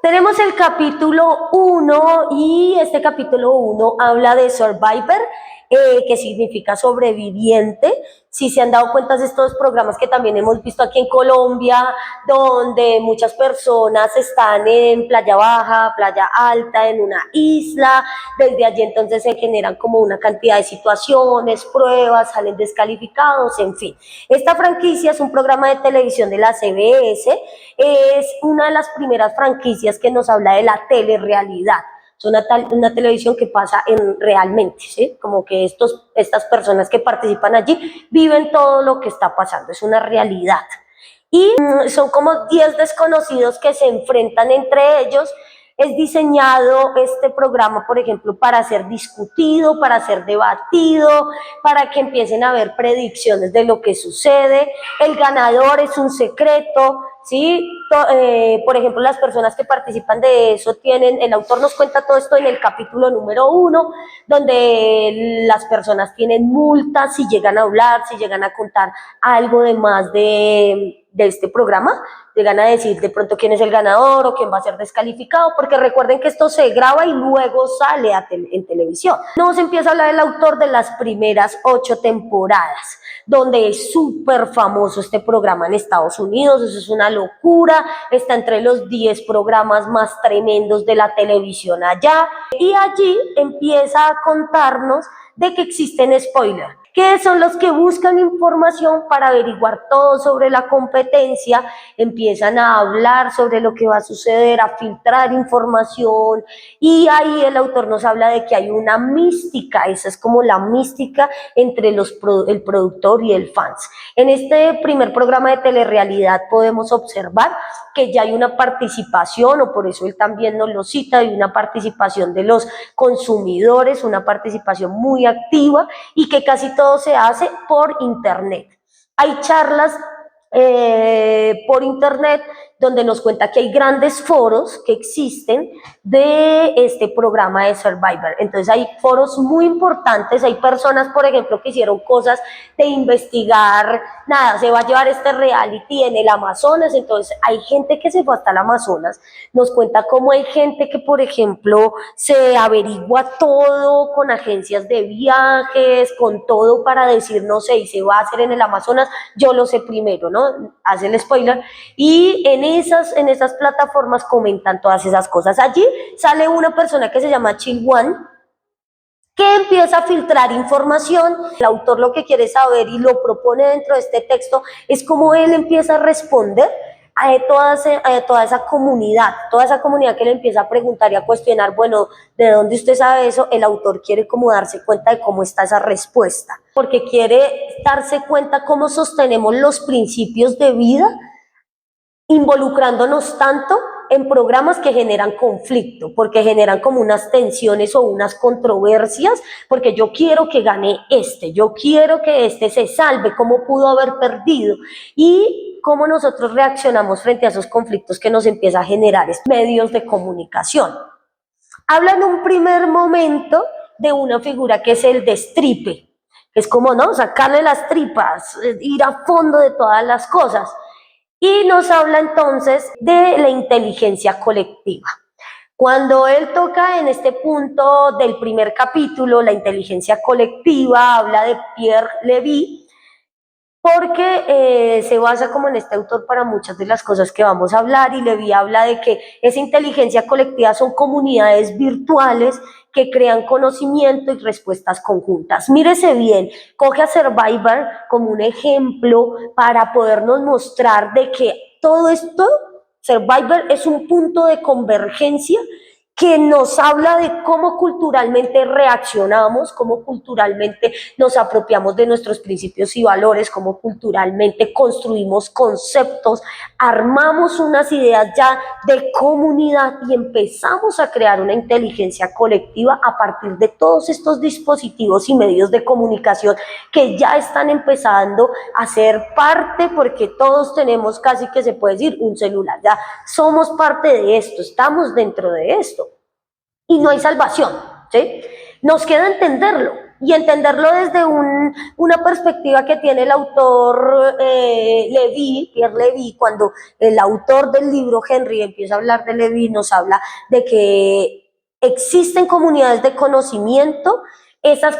Tenemos el capítulo 1 y este capítulo 1 habla de Survivor, que significa sobreviviente. Si se han dado cuenta de estos programas que también hemos visto aquí en Colombia, donde muchas personas están en playa baja, playa alta, en una isla, desde allí entonces se generan como una cantidad de situaciones, pruebas, salen descalificados, en fin. Esta franquicia es un programa de televisión de la CBS, es una de las primeras franquicias que nos habla de la telerrealidad. Es una televisión que pasa realmente, ¿sí? Como que estas personas que participan allí viven todo lo que está pasando, es una realidad. Y son como 10 desconocidos que se enfrentan entre ellos. Es diseñado este programa, por ejemplo, para ser discutido, para ser debatido, para que empiecen a haber predicciones de lo que sucede. El ganador es un secreto, ¿sí? Por ejemplo, las personas que participan de eso el autor nos cuenta todo esto en el capítulo número 1, donde las personas tienen multas si llegan a hablar, si llegan a contar algo de más de este programa, llegan a decir de pronto quién es el ganador o quién va a ser descalificado, porque recuerden que esto se graba y luego sale en televisión. Nos empieza a hablar el autor de las primeras 8 temporadas, donde es súper famoso este programa en Estados Unidos, eso es una locura, está entre los 10 programas más tremendos de la televisión allá, y allí empieza a contarnos de que existen spoilers, que son los que buscan información para averiguar todo sobre la competencia, empiezan a hablar sobre lo que va a suceder, a filtrar información, y ahí el autor nos habla de que hay una mística, esa es como la mística entre el productor y el fans. En este primer programa de telerrealidad podemos observar que ya hay una participación, o por eso él también nos lo cita, hay una participación de los consumidores, una participación muy activa, y que casi todo se hace por internet. Hay charlas por internet donde nos cuenta que hay grandes foros que existen de este programa de Survivor. Entonces hay foros muy importantes, hay personas, por ejemplo, que hicieron cosas de investigar, nada, se va a llevar este reality en el Amazonas, entonces hay gente que se fue hasta el Amazonas, nos cuenta cómo hay gente que, por ejemplo, se averigua todo con agencias de viajes, con todo para decir, no sé, y se va a hacer en el Amazonas, yo lo sé primero, ¿no? Hace el spoiler, y en esas plataformas comentan todas esas cosas. Allí sale una persona que se llama Chill One, que empieza a filtrar información. El autor lo que quiere saber y lo propone dentro de este texto es cómo él empieza a responder a toda esa comunidad que le empieza a preguntar y a cuestionar, bueno, ¿de dónde usted sabe eso? El autor quiere como darse cuenta de cómo está esa respuesta, porque quiere darse cuenta cómo sostenemos los principios de vida involucrándonos tanto en programas que generan conflicto, porque generan como unas tensiones o unas controversias, porque yo quiero que gane yo quiero que se salve, cómo pudo haber perdido, y cómo nosotros reaccionamos frente a esos conflictos que nos empieza a generar estos medios de comunicación. Habla en un primer momento de una figura que es el destripe, que es como, ¿no?, sacarle las tripas, ir a fondo de todas las cosas. Y nos habla entonces de la inteligencia colectiva. Cuando él toca en este punto del primer capítulo, la inteligencia colectiva, habla de Pierre Levy, porque se basa como en este autor para muchas de las cosas que vamos a hablar, y Levy habla de que esa inteligencia colectiva son comunidades virtuales que crean conocimiento y respuestas conjuntas. Mírese bien, coge a Survivor como un ejemplo para podernos mostrar de que todo esto, Survivor es un punto de convergencia que nos habla de cómo culturalmente reaccionamos, cómo culturalmente nos apropiamos de nuestros principios y valores, cómo culturalmente construimos conceptos, armamos unas ideas ya de comunidad y empezamos a crear una inteligencia colectiva a partir de todos estos dispositivos y medios de comunicación que ya están empezando a ser parte, porque todos tenemos, casi que se puede decir, un celular, ya somos parte de esto, estamos dentro de esto. Y no hay salvación, ¿sí? Nos queda entenderlo, y entenderlo desde una perspectiva que tiene el autor Pierre Levy, cuando el autor del libro Henry empieza a hablar de Levy, nos habla de que existen comunidades de conocimiento. Esas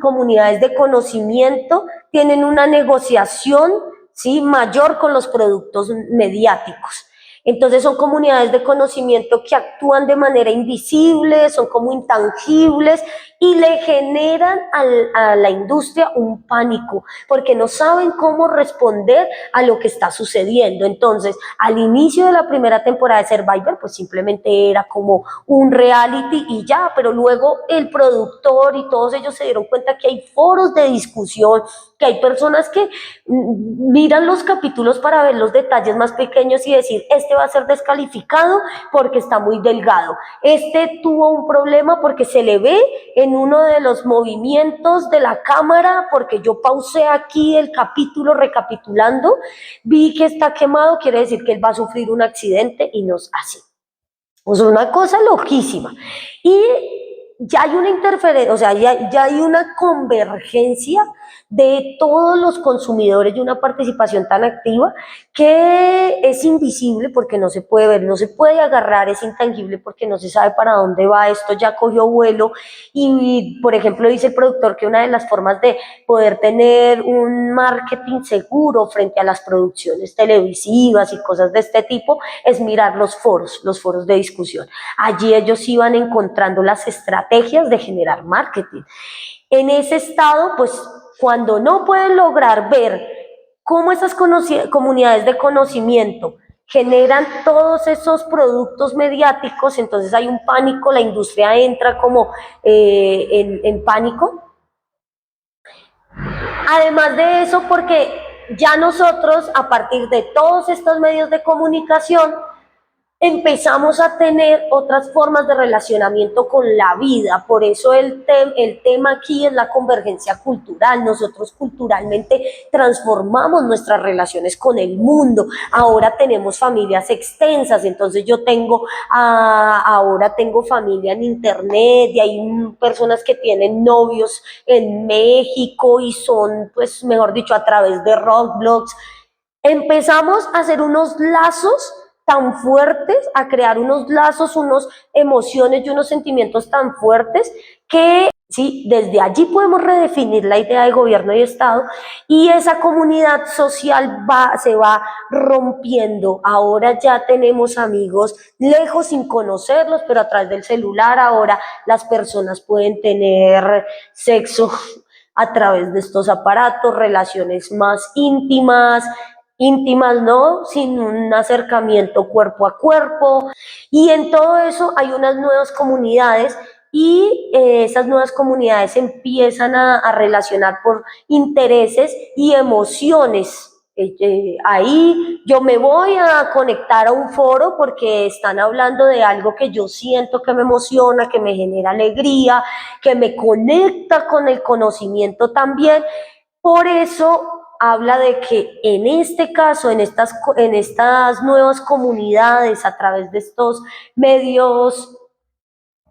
comunidades de conocimiento tienen una negociación, ¿sí?, mayor con los productos mediáticos. Entonces son comunidades de conocimiento que actúan de manera invisible, son como intangibles y le generan a la industria un pánico porque no saben cómo responder a lo que está sucediendo. Entonces, al inicio de la primera temporada de Survivor, pues simplemente era como un reality y ya, pero luego el productor y todos ellos se dieron cuenta que hay foros de discusión, que hay personas que miran los capítulos para ver los detalles más pequeños y decir, este va a ser descalificado porque está muy delgado, este tuvo un problema porque se le ve en uno de los movimientos de la cámara, porque yo pausé aquí el capítulo recapitulando, vi que está quemado, quiere decir que él va a sufrir un accidente y no es así. O sea, una cosa loquísima. Y ya hay una interferencia, o sea, ya hay una convergencia de todos los consumidores y una participación tan activa que es invisible porque no se puede ver, no se puede agarrar, es intangible porque no se sabe para dónde va esto, ya cogió vuelo y, por ejemplo, dice el productor que una de las formas de poder tener un marketing seguro frente a las producciones televisivas y cosas de este tipo es mirar los foros de discusión. Allí ellos iban encontrando las estrategias de generar marketing. En ese estado, pues cuando no pueden lograr ver cómo esas comunidades de conocimiento generan todos esos productos mediáticos, entonces hay un pánico, la industria entra como en pánico. Además de eso, porque ya nosotros, a partir de todos estos medios de comunicación, empezamos a tener otras formas de relacionamiento con la vida. Por eso el tema aquí es la convergencia cultural. Nosotros culturalmente transformamos nuestras relaciones con el mundo. Ahora tenemos familias extensas, entonces yo ahora tengo familia en internet y hay personas que tienen novios en México y son, pues, mejor dicho, a través de Roblox. Empezamos a hacer unos lazos tan fuertes, a crear unos lazos, unas emociones y unos sentimientos tan fuertes que sí, desde allí podemos redefinir la idea de gobierno y Estado y esa comunidad social se va rompiendo. Ahora ya tenemos amigos lejos sin conocerlos, pero a través del celular ahora las personas pueden tener sexo a través de estos aparatos, relaciones más íntimas, ¿no? Sin un acercamiento cuerpo a cuerpo. Y en todo eso hay unas nuevas comunidades y esas nuevas comunidades empiezan a relacionar por intereses y emociones. Ahí yo me voy a conectar a un foro porque están hablando de algo que yo siento que me emociona, que me genera alegría, que me conecta con el conocimiento también. Por eso habla de que en este caso, en estas nuevas comunidades, a través de estos medios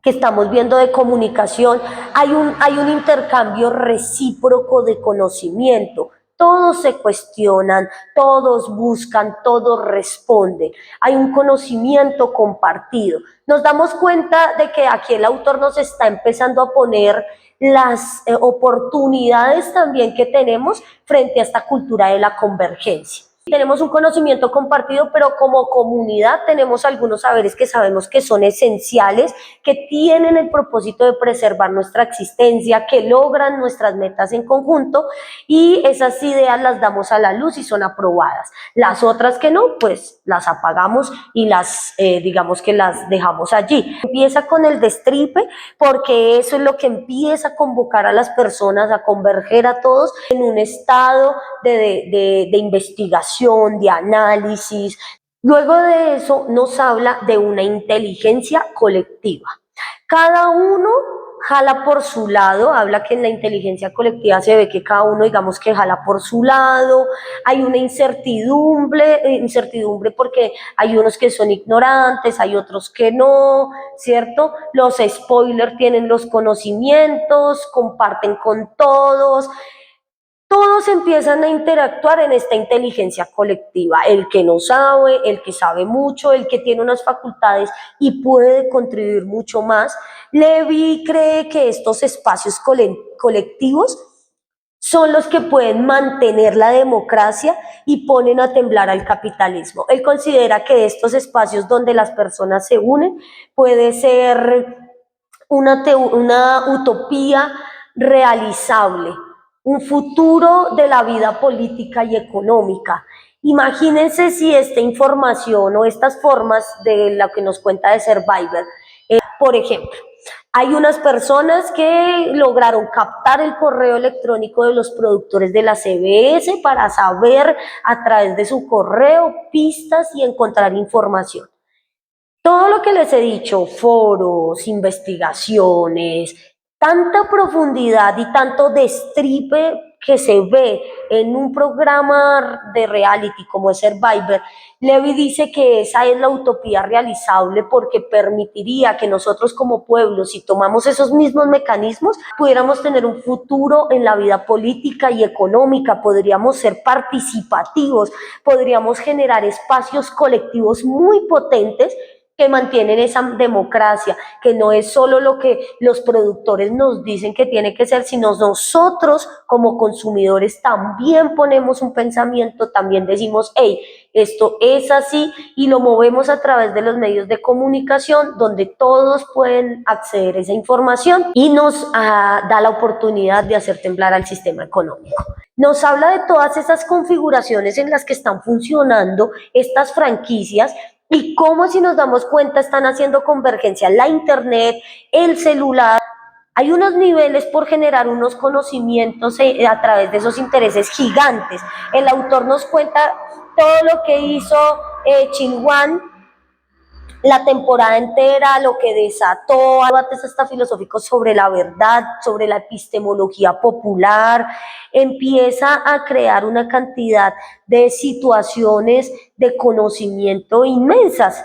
que estamos viendo de comunicación, hay un intercambio recíproco de conocimiento. Todos se cuestionan, todos buscan, todos responden. Hay un conocimiento compartido. Nos damos cuenta de que aquí el autor nos está empezando a poner las oportunidades también que tenemos frente a esta cultura de la convergencia. Tenemos un conocimiento compartido, pero como comunidad tenemos algunos saberes que sabemos que son esenciales, que tienen el propósito de preservar nuestra existencia, que logran nuestras metas en conjunto y esas ideas las damos a la luz y son aprobadas. Las otras que no, pues las apagamos y digamos que las dejamos allí. Empieza con el destripe porque eso es lo que empieza a convocar a las personas, a converger a todos en un estado de investigación, de análisis. Luego de eso nos habla de una inteligencia colectiva. Cada uno jala por su lado, habla que en la inteligencia colectiva se ve que cada uno, digamos, que jala por su lado, hay una incertidumbre porque hay unos que son ignorantes, hay otros que no, ¿cierto? Los spoilers tienen los conocimientos, comparten con todos, todos empiezan a interactuar en esta inteligencia colectiva, el que no sabe, el que sabe mucho, el que tiene unas facultades y puede contribuir mucho más. Levi cree que estos espacios colectivos son los que pueden mantener la democracia y ponen a temblar al capitalismo. Él considera que estos espacios donde las personas se unen puede ser una utopía realizable, un futuro de la vida política y económica. Imagínense si esta información o estas formas de lo que nos cuenta de Survivor, por ejemplo, hay unas personas que lograron captar el correo electrónico de los productores de la CBS para saber a través de su correo pistas y encontrar información. Todo lo que les he dicho, foros, investigaciones, tanta profundidad y tanto destripe que se ve en un programa de reality como es Survivor, Levi dice que esa es la utopía realizable porque permitiría que nosotros como pueblo, si tomamos esos mismos mecanismos, pudiéramos tener un futuro en la vida política y económica, podríamos ser participativos, podríamos generar espacios colectivos muy potentes que mantienen esa democracia, que no es solo lo que los productores nos dicen que tiene que ser, sino nosotros como consumidores también ponemos un pensamiento, también decimos, hey, esto es así y lo movemos a través de los medios de comunicación donde todos pueden acceder a esa información y nos da la oportunidad de hacer temblar al sistema económico. Nos habla de todas esas configuraciones en las que están funcionando estas franquicias y cómo, si nos damos cuenta, están haciendo convergencia la internet, el celular. Hay unos niveles por generar unos conocimientos a través de esos intereses gigantes. El autor nos cuenta todo lo que hizo Chin-Wan la temporada entera, lo que desató debates hasta filosóficos sobre la verdad, sobre la epistemología popular, empieza a crear una cantidad de situaciones de conocimiento inmensas.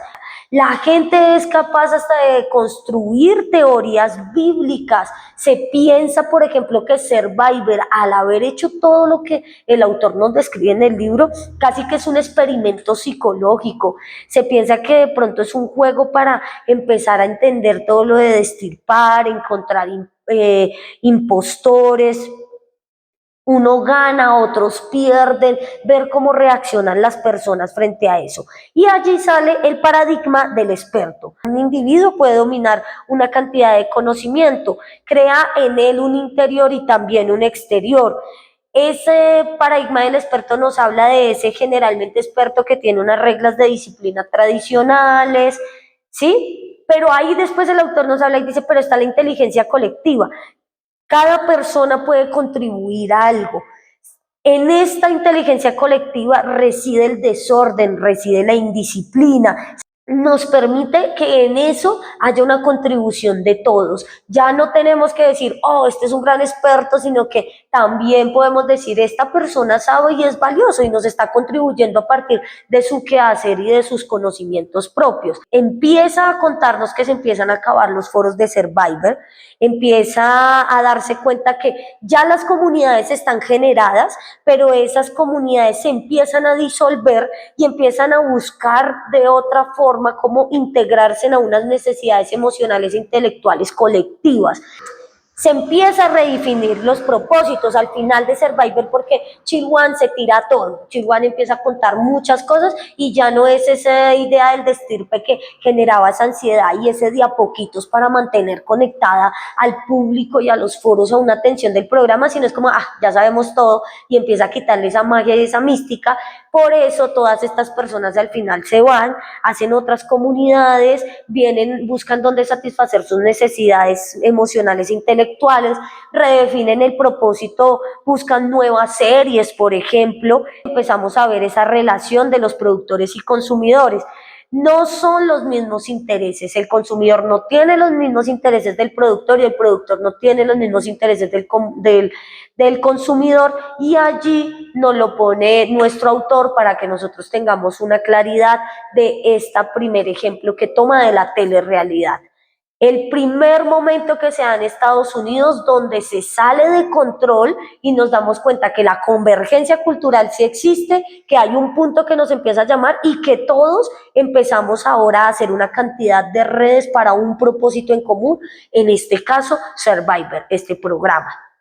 La gente es capaz hasta de construir teorías bíblicas. Se piensa, por ejemplo, que Survivor, al haber hecho todo lo que el autor nos describe en el libro, casi que es un experimento psicológico. Se piensa que de pronto es un juego para empezar a entender todo lo de destripar, encontrar impostores. Uno gana, otros pierden, ver cómo reaccionan las personas frente a eso. Y allí sale el paradigma del experto. Un individuo puede dominar una cantidad de conocimiento, crea en él un interior y también un exterior. Ese paradigma del experto nos habla de ese generalmente experto que tiene unas reglas de disciplina tradicionales, ¿sí? Pero ahí después el autor nos habla y dice, pero está la inteligencia colectiva. Cada persona puede contribuir a algo. En esta inteligencia colectiva reside el desorden, reside la indisciplina. Nos permite que en eso haya una contribución de todos. Ya no tenemos que decir, oh, este es un gran experto, sino que también podemos decir, esta persona sabe y es valioso y nos está contribuyendo a partir de su quehacer y de sus conocimientos propios. Empieza a contarnos que se empiezan a acabar los foros de Survivor, empieza a darse cuenta que ya las comunidades están generadas, pero esas comunidades se empiezan a disolver y empiezan a buscar de otra forma cómo integrarse en unas necesidades emocionales e intelectuales colectivas. Se empieza a redefinir los propósitos al final de Survivor porque Chin-Wan se tira a todo. Chin-Wan empieza a contar muchas cosas y ya no es esa idea del destirpe que generaba esa ansiedad y ese de a poquitos para mantener conectada al público y a los foros a una atención del programa, sino es como, ya sabemos todo y empieza a quitarle esa magia y esa mística. Por eso todas estas personas al final se van, hacen otras comunidades, vienen, buscan dónde satisfacer sus necesidades emocionales e intelectuales, redefinen el propósito, buscan nuevas series, por ejemplo, empezamos a ver esa relación de los productores y consumidores. no son los mismos intereses. El consumidor no tiene los mismos intereses del productor y el productor no tiene los mismos intereses del consumidor, y allí nos lo pone nuestro autor para que nosotros tengamos una claridad de este primer ejemplo que toma de la telerrealidad. El primer momento que se da en Estados Unidos donde se sale de control y nos damos cuenta que la convergencia cultural sí existe, que hay un punto que nos empieza a llamar y que todos empezamos ahora a hacer una cantidad de redes para un propósito en común, en este caso Survivor, este programa.